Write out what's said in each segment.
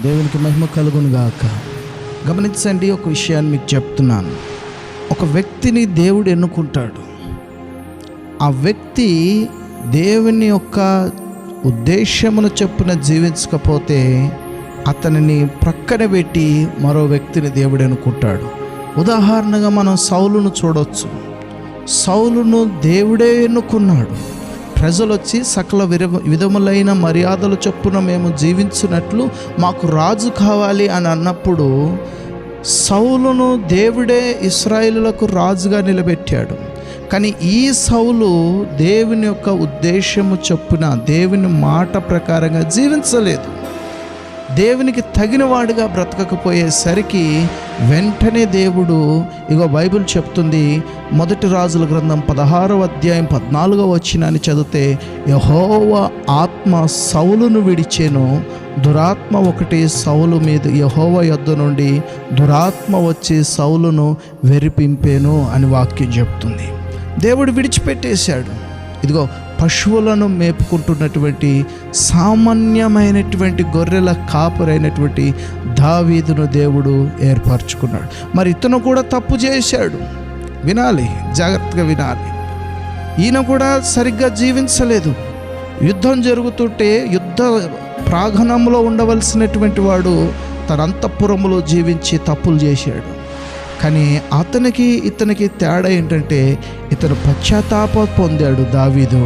దేవునికి మహిమ కలుగును గాక. గమనించండి, ఒక విషయాన్ని మీకు చెప్తున్నాను. ఒక వ్యక్తిని దేవుడు ఎన్నుకుంటాడు. ఆ వ్యక్తి దేవుని యొక్క ఉద్దేశమును చొప్పున జీవించకపోతే అతనిని ప్రక్కన పెట్టి మరో వ్యక్తిని దేవుడు ఎన్నుకుంటాడు. ఉదాహరణగా మనం సౌలును చూడవచ్చు. సౌలును దేవుడే ఎన్నుకున్నాడు. ప్రజలు వచ్చి సకల విధములైన మర్యాదల చొప్పున మేము జీవించినట్లు మాకు రాజు కావాలి అని అన్నప్పుడు సౌలును దేవుడే ఇశ్రాయేలులకు రాజుగా నిలబెట్టాడు. కానీ ఈ సౌలు దేవుని యొక్క ఉద్దేశము చొప్పున దేవుని మాట ప్రకారంగా జీవించలేదు. దేవునికి తగిన వాడిగా బ్రతకకపోయేసరికి వెంటనే దేవుడు, ఇగో బైబిల్ చెప్తుంది, మొదటి రాజుల గ్రంథం 16వ అధ్యాయం 14వ వచనాన్ని చదివితే, యెహోవా ఆత్మ సౌలును విడిచెను, దురాత్మ ఒకటి సౌలు మీద యెహోవా యొద్ద నుండి దురాత్మ వచ్చి సౌలును వెరిపింపెను అని వాక్యం చెప్తుంది. దేవుడు విడిచిపెట్టేశాడు. ఇదిగో పశువులను మేపుకుంటున్నటువంటి సామాన్యమైనటువంటి గొర్రెల కాపరైనటువంటి దావీదును దేవుడు ఏర్పరచుకున్నాడు. మరి ఇతను కూడా తప్పు చేశాడు. వినాలి, జాగ్రత్తగా వినాలి. ఈయన కూడా సరిగ్గా జీవించలేదు. యుద్ధం జరుగుతుంటే యుద్ధ ప్రాంగణంలో ఉండవలసినటువంటి వాడు తన అంతఃపురములో జీవించి తప్పులు చేశాడు. కానీ ఇతనికి తేడా ఏంటంటే, ఇతను పశ్చాత్తాపం పొందాడు దావీదు,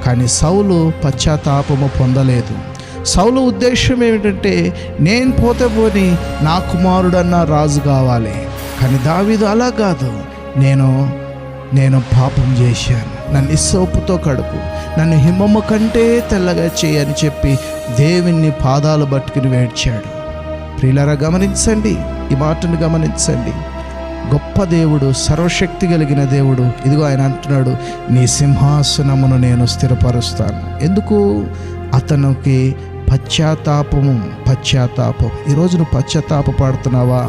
కానీ సౌలు పశ్చాత్తాపము పొందలేదు. సౌలు ఉద్దేశం ఏమిటంటే, నేను పోతే పోని నా కుమారుడన్నా రాజు కావాలి. కానీ దావీదు అలా కాదు. నేను పాపం చేశాను, నన్ను ఇస్సోపుతో కడుపు, నన్ను హిమము కంటే తెల్లగా చేయని చెప్పి దేవుని పాదాలు పట్టుకుని వేడ్చాడు. ప్రియులారా, గమనించండి, ఈ మాటను గమనించండి. గొప్ప దేవుడు, సర్వశక్తి కలిగిన దేవుడు, ఇదిగో ఆయన అంటున్నాడు, నీ సింహాసనమును నేను స్థిరపరుస్తాను. ఎందుకు? అతనికి పశ్చాత్తాపం. ఈరోజు నువ్వు పశ్చాత్తాపడుతున్నావా?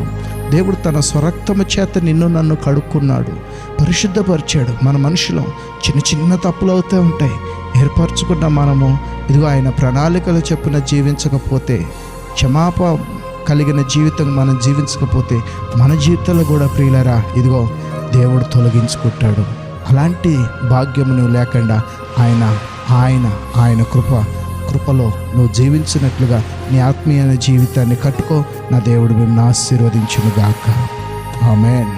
దేవుడు తన స్వరక్తము చేత నిన్ను నన్ను కడుక్కున్నాడు, పరిశుద్ధపరిచాడు. మన మనుషులం చిన్న చిన్న తప్పులు అవుతూ ఉంటాయి. ఏర్పరచుకున్న మనము ఇదిగో ఆయన ప్రణాళికలు చొప్పున జీవించకపోతే, క్షమాపణ కలిగిన జీవితం మనం జీవించకపోతే మన జీవితంలో కూడా ప్రియులరా ఇదిగో దేవుడు తొలగించుకుంటాడు. అలాంటి భాగ్యము నువ్వు లేకుండా ఆయన కృపలో నువ్వు జీవించినట్లుగా నీ ఆత్మీయ జీవితాన్ని కట్టుకో. నా దేవుడు మిమ్మల్ని ఆశీర్వదించును గాక. ఆమేన్.